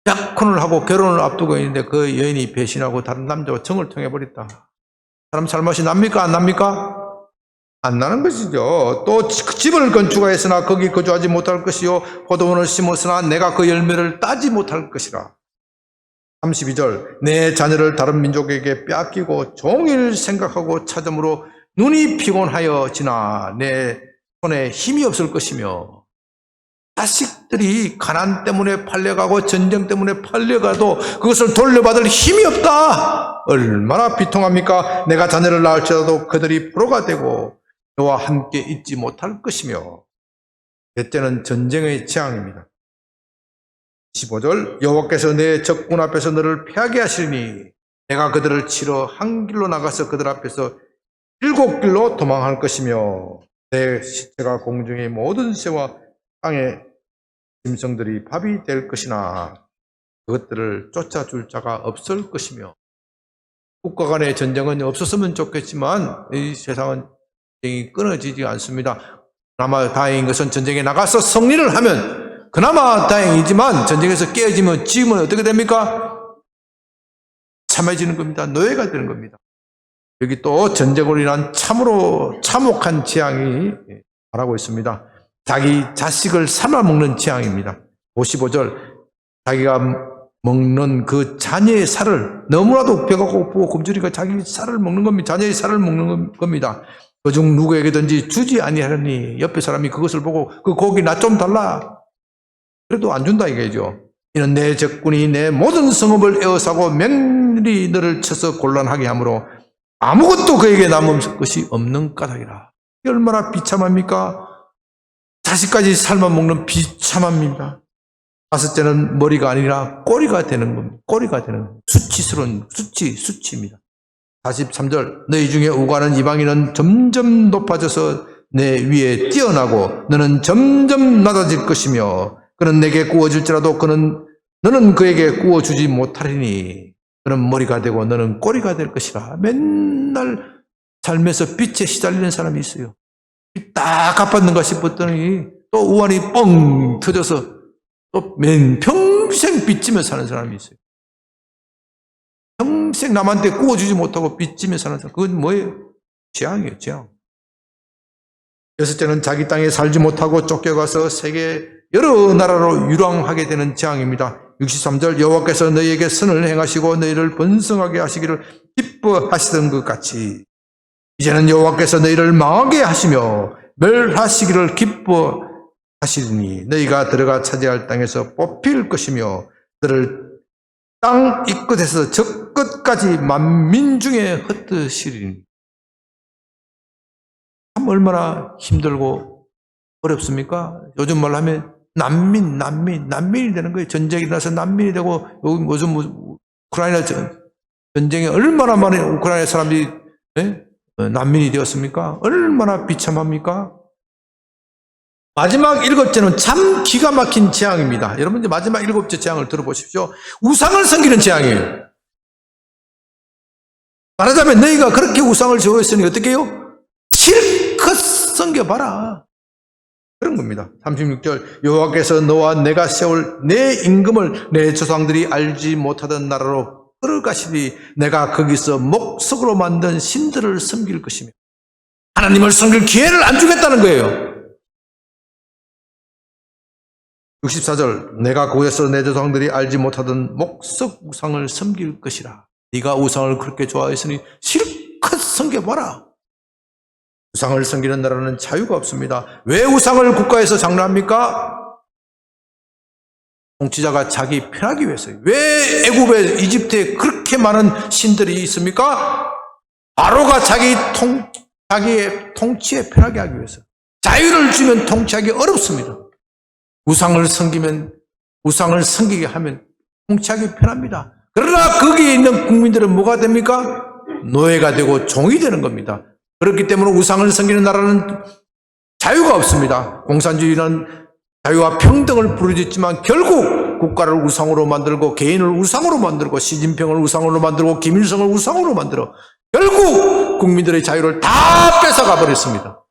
약혼을 하고 결혼을 앞두고 있는데 그 여인이 배신하고 다른 남자와 정을 통해버렸다. 사람 잘못이 납니까? 안 납니까? 안 나는 것이죠. 또 집을 건축하였으나 거기 거주하지 못할 것이요 포도원을 심었으나 내가 그 열매를 따지 못할 것이라. 32절 내 자녀를 다른 민족에게 빼앗기고 종일 생각하고 찾음으로 눈이 피곤하여 지나 내 손에 힘이 없을 것이며 자식들이 가난 때문에 팔려가고 전쟁 때문에 팔려가도 그것을 돌려받을 힘이 없다. 얼마나 비통합니까? 내가 자녀를 낳을지라도 그들이 포로가 되고 너와 함께 있지 못할 것이며. 넷째는 전쟁의 재앙입니다. 15절 여호와께서 내 적군 앞에서 너를 패하게 하시리니 내가 그들을 치러 한 길로 나가서 그들 앞에서 7길로 도망할 것이며 내 시체가 공중의 모든 새와 땅의 짐승들이 밥이 될 것이나 그것들을 쫓아줄 자가 없을 것이며. 국가 간의 전쟁은 없었으면 좋겠지만 이 세상은 전쟁이 끊어지지 않습니다. 그나마 다행인 것은 전쟁에 나가서 승리를 하면 그나마 다행이지만 전쟁에서 깨어지면 지금은 어떻게 됩니까? 참해지는 겁니다. 노예가 되는 겁니다. 여기 또 전쟁으로 인한 참으로 참혹한 재앙이 말하고 있습니다. 자기 자식을 삶아먹는 재앙입니다. 55절 자기가 먹는 그 자녀의 살을 너무나도 배가 고프고 굶주리니까 자기 살을 먹는 겁니다. 자녀의 살을 먹는 겁니다. 그중 누구에게든지 주지 아니하려니 옆에 사람이 그것을 보고 그 고기 나 좀 달라. 그래도 안 준다 이거죠. 이는 내 적군이 내 모든 성읍을 에워싸고 맹렬히 너를 쳐서 곤란하게 하므로 아무것도 그에게 남은 것이 없는 까닭이라. 얼마나 비참합니까? 자식까지 삶아먹는 비참합니다. 다섯째는 머리가 아니라 꼬리가 되는 겁니다. 꼬리가 되는 수치스러운 수치입니다. 43절 너희 중에 오가는 이방인은 점점 높아져서 내 위에 뛰어나고 너는 점점 낮아질 것이며 그는 내게 구워줄지라도 너는 그에게 구워주지 못하리니 그는 머리가 되고 너는 꼬리가 될 것이라. 맨날 삶에서 빛에 시달리는 사람이 있어요. 딱 갚았는가 싶었더니 또 우환이 뻥 터져서 또 평생 빚지며 사는 사람이 있어요. 평생 남한테 구워주지 못하고 빚지며 사는 사람. 그건 뭐예요? 재앙이에요, 재앙. 여섯째는 자기 땅에 살지 못하고 쫓겨가서 세계 여러 나라로 유랑하게 되는 재앙입니다. 63절 여호와께서 너희에게 선을 행하시고 너희를 번성하게 하시기를 기뻐하시던 것 같이 이제는 여호와께서 너희를 망하게 하시며 멸하시기를 기뻐하시리니 너희가 들어가 차지할 땅에서 뽑힐 것이며 너를 땅 이 끝에서 저 끝까지 만민 중에 흩으시리니. 참 얼마나 힘들고 어렵습니까? 요즘 말로 하면 난민이 되는 거예요. 전쟁이 일어나서 난민이 되고, 요즘 우크라이나 전쟁에 얼마나 많은 우크라이나 사람들이 난민이 되었습니까? 얼마나 비참합니까? 마지막 7째는 참 기가 막힌 재앙입니다. 여러분, 이제 마지막 7째 재앙을 들어보십시오. 우상을 섬기는 재앙이에요. 말하자면 너희가 그렇게 우상을 제호했으니 어떻게 해요? 실컷 섬겨봐라. 그런 겁니다. 36절 여호와께서 너와 내가 세울 내 임금을 내 조상들이 알지 못하던 나라로 끌어가시리. 내가 거기서 목석으로 만든 신들을 섬길 것이며. 하나님을 섬길 기회를 안 주겠다는 거예요. 64절 내가 고에서 내 조상들이 알지 못하던 목석 우상을 섬길 것이라. 네가 우상을 그렇게 좋아했으니 실컷 섬겨봐라. 우상을 섬기는 나라는 자유가 없습니다. 왜 우상을 국가에서 장려합니까? 통치자가 자기 편하기 위해서요. 왜 애굽에 이집트에 그렇게 많은 신들이 있습니까? 바로가 자기의 통치에 편하게 하기 위해서. 자유를 주면 통치하기 어렵습니다. 우상을 섬기게 하면 통치하기 편합니다. 그러나 거기에 있는 국민들은 뭐가 됩니까? 노예가 되고 종이 되는 겁니다. 그렇기 때문에 우상을 섬기는 나라는 자유가 없습니다. 공산주의는 자유와 평등을 부르짖지만 결국 국가를 우상으로 만들고 개인을 우상으로 만들고 시진핑을 우상으로 만들고 김일성을 우상으로 만들어 결국 국민들의 자유를 다 뺏어가 버렸습니다.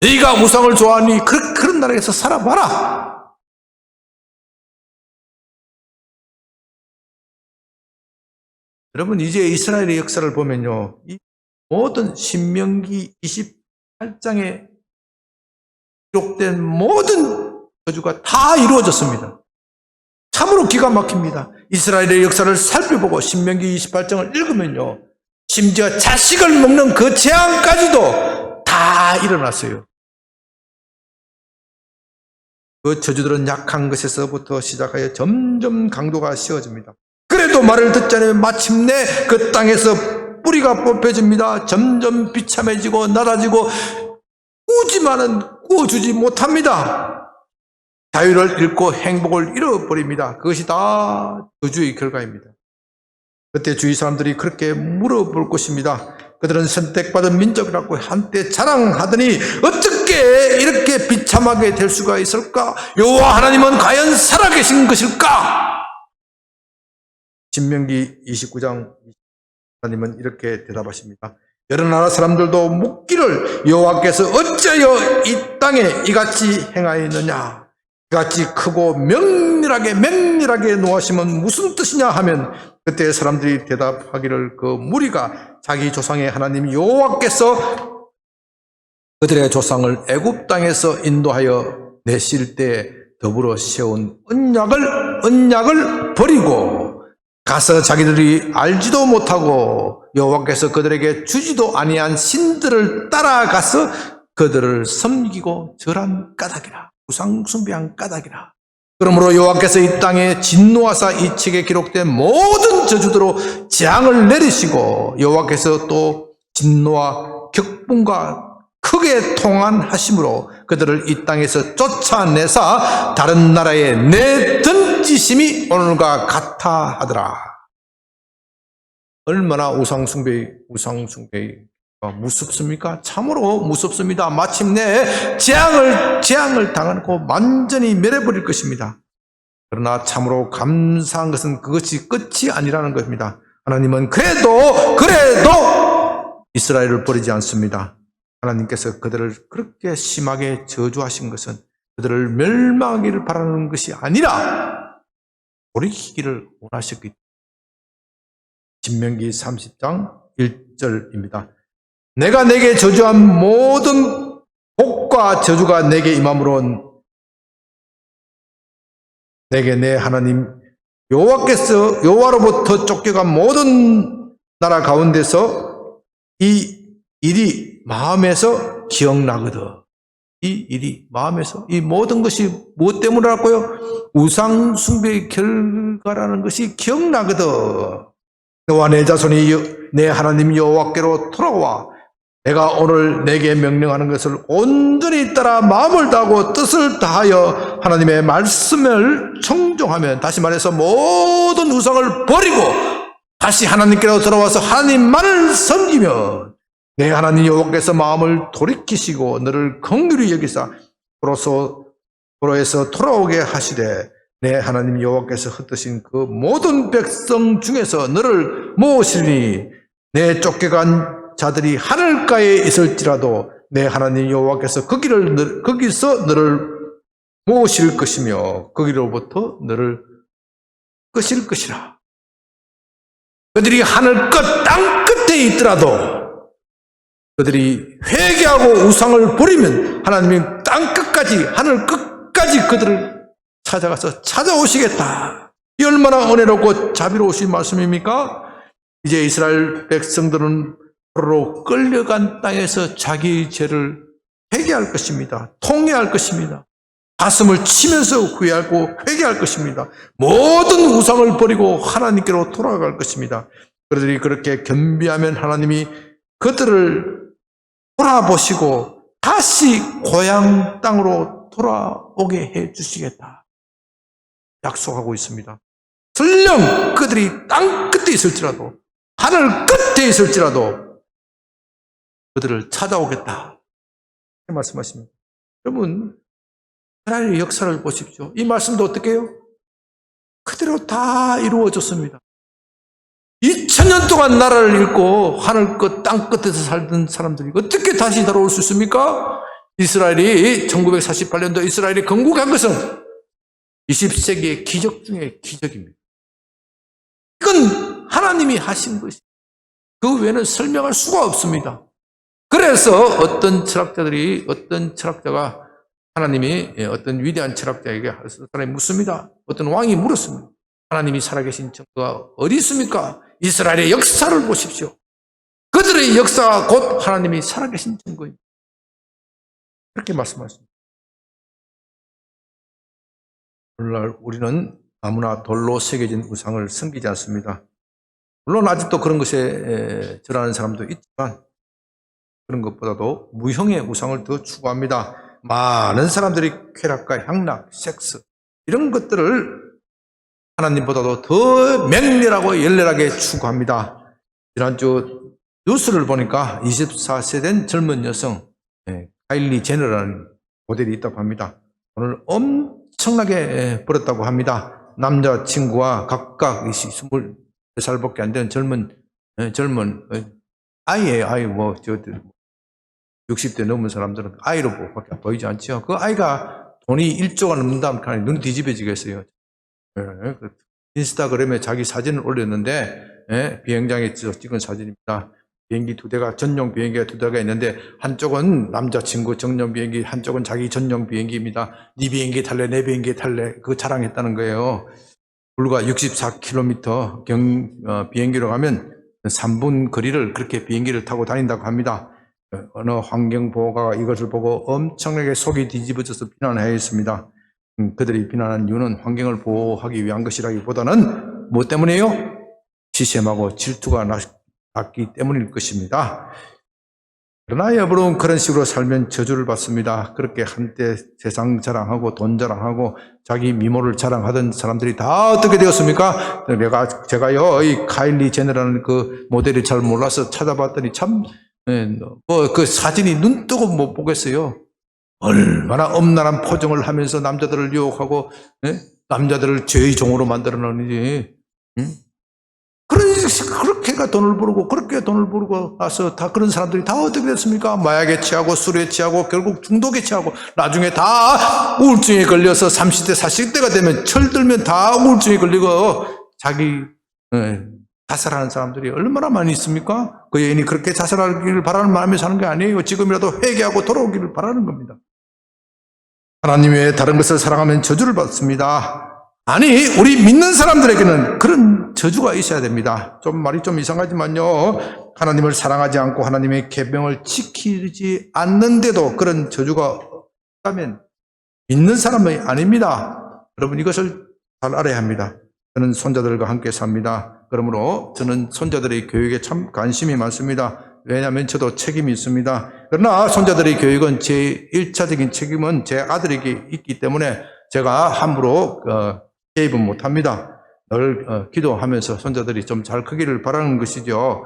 네가 우상을 좋아하니 그런 나라에서 살아봐라. 여러분 이제 이스라엘의 역사를 보면요. 이 모든 신명기 28장에 기록된 모든 저주가 다 이루어졌습니다. 참으로 기가 막힙니다. 이스라엘의 역사를 살펴보고 신명기 28장을 읽으면요. 심지어 자식을 먹는 그 재앙까지도 다 일어났어요. 그 저주들은 약한 것에서부터 시작하여 점점 강도가 씌워집니다. 그래도 말을 듣지 않으면 마침내 그 땅에서 뿌리가 뽑혀집니다. 점점 비참해지고 낮아지고 꾸지만은 꾸어주지 못합니다. 자유를 잃고 행복을 잃어버립니다. 그것이 다 저주의 결과입니다. 그때 주위 사람들이 그렇게 물어볼 것입니다. 그들은 선택받은 민족이라고 한때 자랑하더니 어떻게 이렇게 비참하게 될 수가 있을까? 여호와 하나님은 과연 살아계신 것일까? 신명기 29장 하나님은 이렇게 대답하십니다. 여러 나라 사람들도 묻기를 여호와께서 어찌하여 이 땅에 이같이 행하였느냐? 이같이 크고 맹렬하게 노하심은 무슨 뜻이냐 하면 그때 사람들이 대답하기를 그 무리가 자기 조상의 하나님 여호와께서 그들의 조상을 애굽 땅에서 인도하여 내실 때 더불어 세운 언약을 버리고 가서 자기들이 알지도 못하고 여호와께서 그들에게 주지도 아니한 신들을 따라가서 그들을 섬기고 절한 까닭이라. 우상 숭배한 까닭이라. 그러므로 여호와께서 이 땅에 진노하사 이 책에 기록된 모든 저주대로 재앙을 내리시고 여호와께서 또 진노와 격분과 크게 통한하심으로 그들을 이 땅에서 쫓아내사 다른 나라에 내던지심이 오늘과 같아 하더라. 얼마나 우상 숭배가 무섭습니까? 참으로 무섭습니다. 마침내 재앙을 당하고 완전히 멸해버릴 것입니다. 그러나 참으로 감사한 것은 그것이 끝이 아니라는 것입니다. 하나님은 그래도 이스라엘을 버리지 않습니다. 하나님께서 그들을 그렇게 심하게 저주하신 것은 그들을 멸망하기를 바라는 것이 아니라 돌이키기를 원하셨기 때문에 신명기 30장 1절입니다. 내가 내게 저주한 모든 복과 저주가 내게 임함으로 내게 내 하나님 여호와로부터 쫓겨간 모든 나라 가운데서 이 일이 마음에서 기억나거든. 이 일이 마음에서 이 모든 것이 무엇 때문이라고요? 우상 숭배의 결과라는 것이 기억나거든. 너와 내 자손이 내 하나님 여호와께로 돌아와 내가 오늘 내게 명령하는 것을 온전히 따라 마음을 다하고 뜻을 다하여 하나님의 말씀을 청종하면, 다시 말해서 모든 우상을 버리고 다시 하나님께로 돌아와서 하나님만을 섬기면 내 하나님 여호와께서 마음을 돌이키시고 너를 긍휼히 여기사 도로에서 돌아오게 하시되 내 하나님 여호와께서 흩으신 그 모든 백성 중에서 너를 모으시니 내 쫓겨간 자들이 하늘가에 있을지라도 내 하나님 여호와께서 거기서 너를 모으실 것이며 거기로부터 너를 끄실 것이라. 그들이 하늘 끝 땅 끝에 있더라도 그들이 회개하고 우상을 버리면 하나님이 땅 끝까지 하늘 끝까지 그들을 찾아가서 찾아오시겠다. 이 얼마나 은혜롭고 자비로우신 말씀입니까? 이제 이스라엘 백성들은 포로로 끌려간 땅에서 자기 죄를 회개할 것입니다. 통회할 것입니다. 가슴을 치면서 후회하고 회개할 것입니다. 모든 우상을 버리고 하나님께로 돌아갈 것입니다. 그들이 그렇게 겸비하면 하나님이 그들을 돌아보시고 다시 고향 땅으로 돌아오게 해 주시겠다 약속하고 있습니다. 설령 그들이 땅 끝에 있을지라도, 하늘 끝에 있을지라도 그들을 찾아오겠다 이렇게 말씀하십니다. 여러분, 이스라엘의 역사를 보십시오. 이 말씀도 어떻게 해요? 그대로 다 이루어졌습니다. 2000년 동안 나라를 잃고 하늘 끝, 땅 끝에서 살던 사람들이 어떻게 다시 돌아올 수 있습니까? 이스라엘이 1948년도 이스라엘이 건국한 것은 20세기의 기적 중에 기적입니다. 이건 하나님이 하신 것입니다. 그 외에는 설명할 수가 없습니다. 그래서 어떤 철학자가 하나님이 어떤 위대한 철학자에게 사람이 묻습니다. 어떤 왕이 물었습니다. 하나님이 살아계신 증거가 어디 있습니까? 이스라엘의 역사를 보십시오. 그들의 역사가 곧 하나님이 살아계신 증거입니다. 그렇게 말씀하십니다. 오늘날 우리는 아무나 돌로 새겨진 우상을 섬기지 않습니다. 물론 아직도 그런 것에 절하는 사람도 있지만 그런 것보다도 무형의 우상을 더 추구합니다. 많은 사람들이 쾌락과 향락, 섹스 이런 것들을 하나님보다도 더 맹렬하고 열렬하게 추구합니다. 지난주 뉴스를 보니까 24세 된 젊은 여성 카일리 제너라는 모델이 있다고 합니다. 돈을 엄청나게 벌었다고 합니다. 남자친구와 각각 24살밖에 안 되는 젊은 아이예요. 아이 60대 넘은 사람들은 아이로 밖에 보이지 않죠. 그 아이가 돈이 1조가 넘는다면 눈이 뒤집어지겠어요. 인스타그램에 자기 사진을 올렸는데 비행장에 찍은 사진입니다. 비행기 전용 비행기가 2대가 있는데 한쪽은 남자친구 전용 비행기, 한쪽은 자기 전용 비행기입니다. 네 비행기 탈래, 내 비행기 탈래 그거 자랑했다는 거예요. 불과 64km 비행기로 가면 3분 거리를 그렇게 비행기를 타고 다닌다고 합니다. 어느 환경보호가가 이것을 보고 엄청나게 속이 뒤집어져서 비난하였습니다. 그들이 비난한 이유는 환경을 보호하기 위한 것이라기보다는 무엇 때문이에요? 시샘하고 질투가 났기 때문일 것입니다. 그러나 여러분 그런 식으로 살면 저주를 받습니다. 그렇게 한때 세상 자랑하고 돈 자랑하고 자기 미모를 자랑하던 사람들이 다 어떻게 되었습니까? 제가요 이 카일리 제너라는 그 모델을 잘 몰라서 찾아봤더니 참 그 사진이 눈 뜨고 못 보겠어요. 얼마나 엄란한 포정을 하면서 남자들을 유혹하고 남자들을 죄의 종으로 만들어 놓는지. 그렇게가 돈을 벌고 그렇게 돈을 벌고 나서 다 그런 사람들이 다 어떻게 됐습니까? 마약에 취하고 술에 취하고 결국 중독에 취하고 나중에 다 우울증에 걸려서 30대 40대가 되면 철들면 다 우울증에 걸리고 자기 자살하는 사람들이 얼마나 많이 있습니까? 그 여인이 그렇게 자살하기를 바라는 마음에 사는 게 아니에요. 지금이라도 회개하고 돌아오기를 바라는 겁니다. 하나님 외에 다른 것을 사랑하면 저주를 받습니다. 아니, 우리 믿는 사람들에게는 그런 저주가 있어야 됩니다. 말이 좀 이상하지만요. 하나님을 사랑하지 않고 하나님의 계명을 지키지 않는데도 그런 저주가 없다면 믿는 사람이 아닙니다. 여러분 이것을 잘 알아야 합니다. 저는 손자들과 함께 삽니다. 그러므로 저는 손자들의 교육에 참 관심이 많습니다. 왜냐하면 저도 책임이 있습니다. 그러나 손자들의 교육은 제 1차적인 책임은 제 아들에게 있기 때문에 제가 함부로 개입은 못합니다. 늘 기도하면서 손자들이 좀 잘 크기를 바라는 것이죠.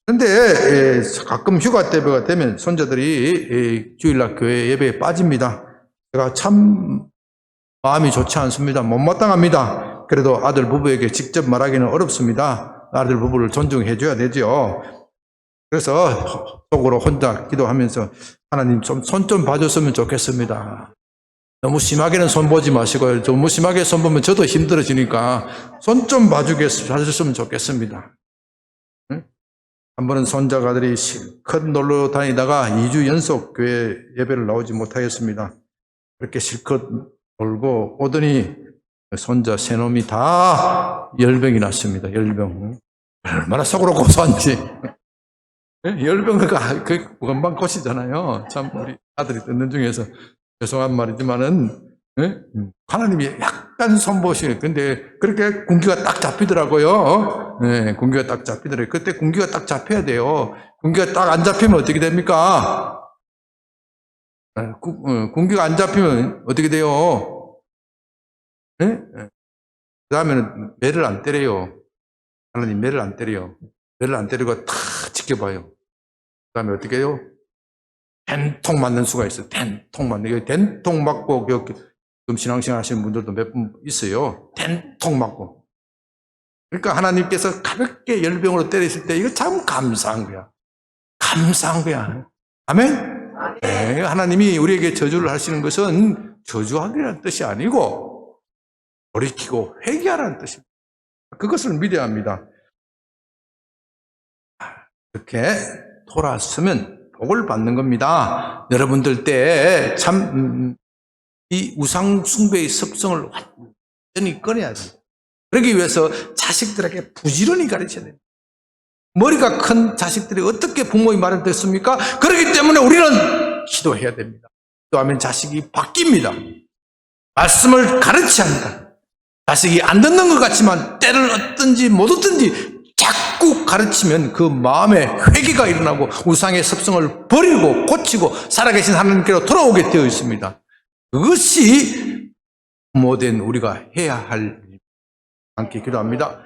그런데 가끔 휴가 때가 되면 손자들이 주일날 교회 예배에 빠집니다. 제가 참 마음이 좋지 않습니다. 못마땅합니다. 그래도 아들 부부에게 직접 말하기는 어렵습니다. 아들 부부를 존중해 줘야 되죠. 그래서 속으로 혼자 기도하면서 하나님 좀 손 좀 봐줬으면 좋겠습니다. 너무 심하게는 손 보지 마시고요. 너무 심하게 손 보면 저도 힘들어지니까 손 좀 봐주셨으면 좋겠습니다. 한 번은 손자가 아들이 실컷 놀러 다니다가 2주 연속 교회 예배를 나오지 못하였습니다. 그렇게 실컷 돌고 오더니 손자 세 놈이 다 열병이 났습니다. 열병. 얼마나 속으로 고소한지. 열병가 그 금방 고시잖아요. 참 우리 아들이 듣는 중에서 죄송한 말이지만은 하나님이 약간 손보시네. 근데 그렇게 군기가 딱 잡히더라고요. 네, 군기가 딱 잡히더라고요. 그때 군기가 딱 잡혀야 돼요. 군기가 딱 안 잡히면 어떻게 됩니까? 군기가 안 잡히면 어떻게 돼요? 네? 그 다음에는 매를 안 때려요. 하나님 매를 안 때려요. 매를 안 때리고 다 지켜봐요. 그 다음에 어떻게 해요? 된통 맞는 수가 있어요. 된통 맞는. 된통 맞고, 지금 신앙생활 하시는 분들도 몇 분 있어요. 된통 맞고. 그러니까 하나님께서 가볍게 열병으로 때리실 때 이거 참 감사한 거야. 감사한 거야. 아멘? 네, 하나님이 우리에게 저주를 하시는 것은 저주하기라는 뜻이 아니고 돌이키고 회개하라는 뜻입니다. 그것을 믿어야 합니다. 이렇게 돌아서면 복을 받는 겁니다. 여러분들 때 참 이 우상 숭배의 습성을 완전히 꺼내야 됩니다. 그러기 위해서 자식들에게 부지런히 가르쳐야 됩니다. 머리가 큰 자식들이 어떻게 부모의 말을 듣습니까? 그렇기 때문에 우리는 기도해야 됩니다. 기도하면 자식이 바뀝니다. 말씀을 가르쳐야 합니다. 자식이 안 듣는 것 같지만 때를 얻든지 못 얻든지 자꾸 가르치면 그 마음에 회개가 일어나고 우상의 습성을 버리고 고치고 살아계신 하나님께로 돌아오게 되어 있습니다. 그것이 부모된 우리가 해야 할 일입니다. 함께 기도합니다.